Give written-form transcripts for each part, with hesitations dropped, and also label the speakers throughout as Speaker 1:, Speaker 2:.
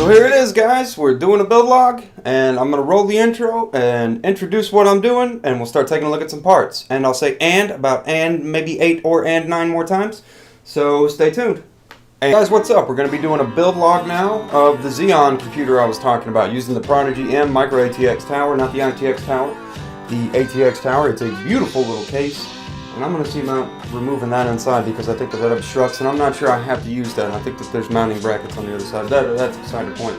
Speaker 1: So here it is, guys. We're doing a build log, and I'm going to roll the intro and introduce what I'm doing, and we'll start taking a look at some parts. And I'll say about maybe 8 or 9 more times. So stay tuned. Hey guys, what's up? We're going to be doing a build log now of the Xeon computer I was talking about, using the Prodigy M Micro ATX Tower, not the ITX Tower, the ATX Tower. It's a beautiful little case. And I'm going to see about removing that inside because I think that obstructs, and I'm not sure I have to use that. I think that there's mounting brackets on the other side. That's beside the point.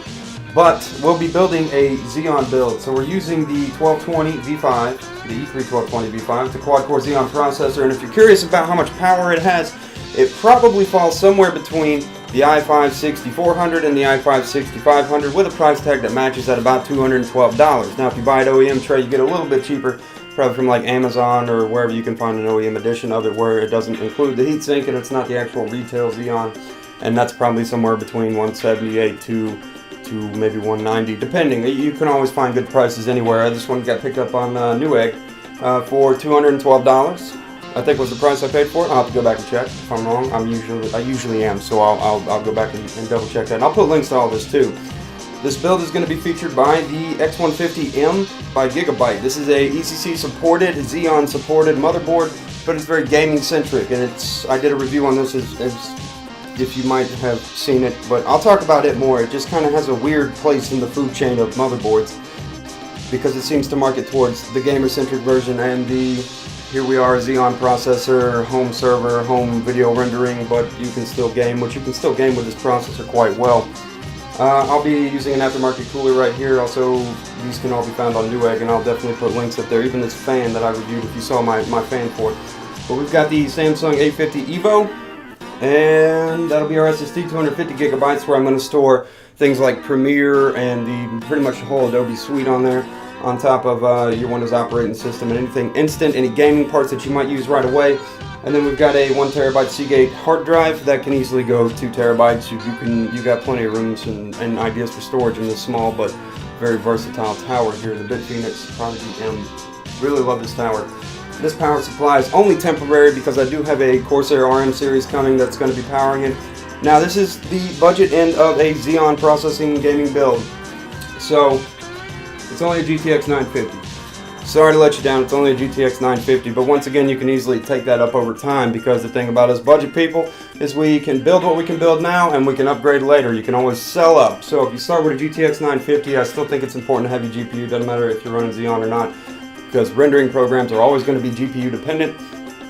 Speaker 1: But we'll be building a Xeon build. So we're using the 1220 V5, the E3 1220 V5. It's a quad-core Xeon processor, and if you're curious about how much power it has, it probably falls somewhere between the i5 6400 and the i5 6500 with a price tag that matches at about $212. Now if you buy an OEM tray, you get a little bit cheaper, probably from like Amazon or wherever you can find an OEM edition of it where it doesn't include the heatsink and it's not the actual retail Xeon, and that's probably somewhere between 178 to maybe 190, depending. You can always find good prices anywhere. This one got picked up on Newegg for $212. I think was the price I paid for it. I'll have to go back and check if I'm wrong. I usually am, so I'll go back and double check that. And I'll put links to all this too. This build is going to be featured by the X150M by Gigabyte. This is a ECC supported, Xeon supported motherboard, but it's very gaming centric, and I did a review on this as if you might have seen it, but I'll talk about it more. It just kind of has a weird place in the food chain of motherboards because it seems to market towards the gamer centric version and the here we are, Xeon processor, home server, home video rendering, but you can still game, which you can still game with this processor quite well. I'll be using an aftermarket cooler right here. Also, these can all be found on Newegg, and I'll definitely put links up there. Even this fan that I reviewed, if you saw my fan for it. But we've got the Samsung 850 EVO, and that'll be our SSD, 250 gigabytes, where I'm going to store things like Premiere and pretty much the whole Adobe suite on there, on top of your Windows operating system and anything instant, any gaming parts that you might use right away. And then we've got a 1 terabyte Seagate hard drive that can easily go 2 terabytes. You got plenty of rooms and ideas for storage in this small but very versatile tower here, the BitFenix Prodigy M. Really love this tower. This power supply is only temporary because I do have a Corsair RM series coming that's going to be powering it. Now this is the budget end of a Xeon processing gaming build. So it's only a GTX 950. Sorry to let you down, it's only a GTX 950, but once again you can easily take that up over time because the thing about us budget people is we can build what we can build now and we can upgrade later. You can always sell up. So if you start with a GTX 950, I still think it's important to have your GPU, doesn't matter if you're running Xeon or not, because rendering programs are always going to be GPU dependent.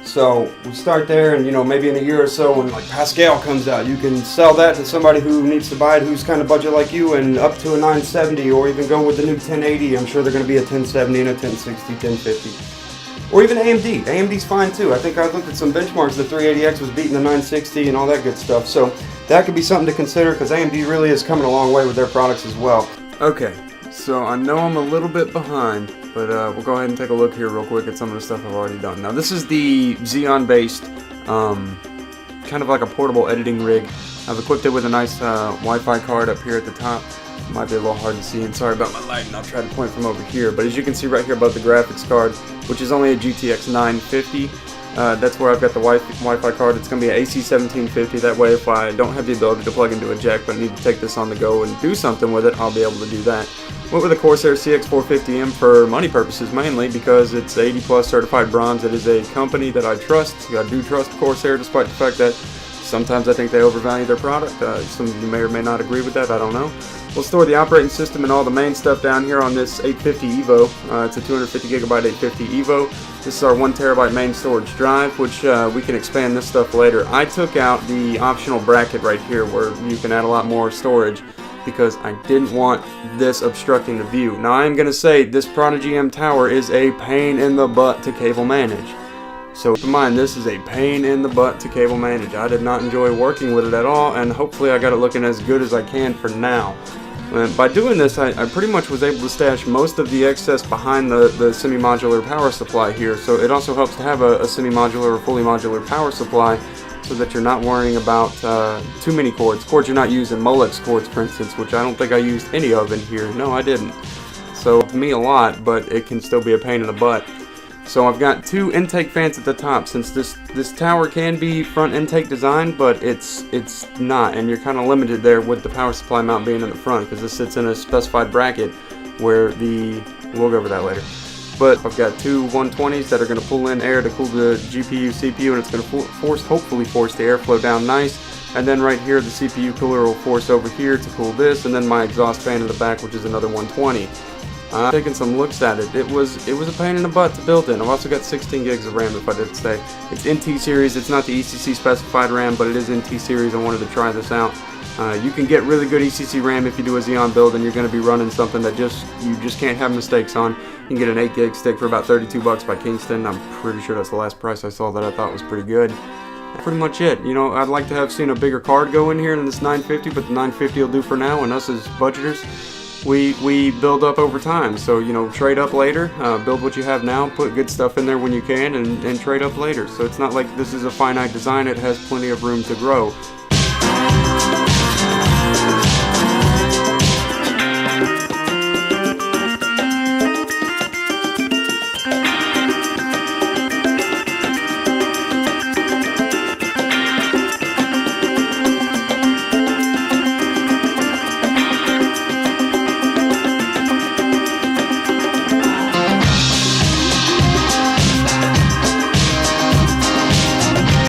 Speaker 1: So we start there, and maybe in a year or so when like Pascal comes out, you can sell that to somebody who needs to buy it, who's kind of budget like you, and up to a 970, or even go with the new 1080. I'm sure they're going to be a 1070 and a 1060, 1050. Or even AMD. AMD's fine too. I think I looked at some benchmarks. The 380X was beating the 960 and all that good stuff. So that could be something to consider because AMD really is coming a long way with their products as well. Okay, so I know I'm a little bit behind, but we'll go ahead and take a look here real quick at some of the stuff I've already done. Now this is the Xeon-based, kind of like a portable editing rig. I've equipped it with a nice Wi-Fi card up here at the top. It might be a little hard to see, and sorry about my lighting. I'll try to point from over here. But as you can see right here above the graphics card, which is only a GTX 950, that's where I've got the Wi-Fi card. It's going to be an AC 1750. That way if I don't have the ability to plug into a jack but need to take this on the go and do something with it, I'll be able to do that. Went with the Corsair CX450M for money purposes mainly because it's 80 plus certified bronze. It is a company that I trust. I do trust Corsair despite the fact that sometimes I think they overvalue their product. Some of you may or may not agree with that, I don't know. We'll store the operating system and all the main stuff down here on this 850 EVO. It's a 250 gigabyte 850 EVO. This is our 1 terabyte main storage drive, which we can expand this stuff later. I took out the optional bracket right here where you can add a lot more storage because I didn't want this obstructing the view. Now I'm going to say this Prodigy M tower is a pain in the butt to cable manage. So keep in mind, this is a pain in the butt to cable manage. I did not enjoy working with it at all, and hopefully I got it looking as good as I can for now. By doing this, I pretty much was able to stash most of the excess behind the semi-modular power supply here. So it also helps to have a semi-modular or fully modular power supply so that you're not worrying about too many cords. Cords you're not using, Molex cords for instance, which I don't think I used any of in here. No, I didn't. So to me a lot, but it can still be a pain in the butt. So I've got 2 intake fans at the top, since this tower can be front intake design, but it's not, and you're kind of limited there with the power supply mount being in the front, because this sits in a specified bracket where we'll go over that later. But I've got 2 120s that are going to pull in air to cool the GPU, CPU, and it's going to hopefully force the airflow down nice. And then right here, the CPU cooler will force over here to cool this, and then my exhaust fan in the back, which is another 120. Taking some looks at it, it was a pain in the butt to build in. I've also got 16 gigs of RAM, if I did say. It's NT series, it's not the ECC specified RAM, but it is NT series. I wanted to try this out. You can get really good ECC RAM if you do a Xeon build, and you're going to be running something that you just can't have mistakes on. You can get an 8 gig stick for about $32 by Kingston. I'm pretty sure that's the last price I saw that I thought was pretty good. Pretty much it. You know, I'd like to have seen a bigger card go in here than this 950, but the 950 will do for now, and us as budgeters, we build up over time. So, you know, trade up later, build what you have now, put good stuff in there when you can, and trade up later. So it's not like this is a finite design, it has plenty of room to grow.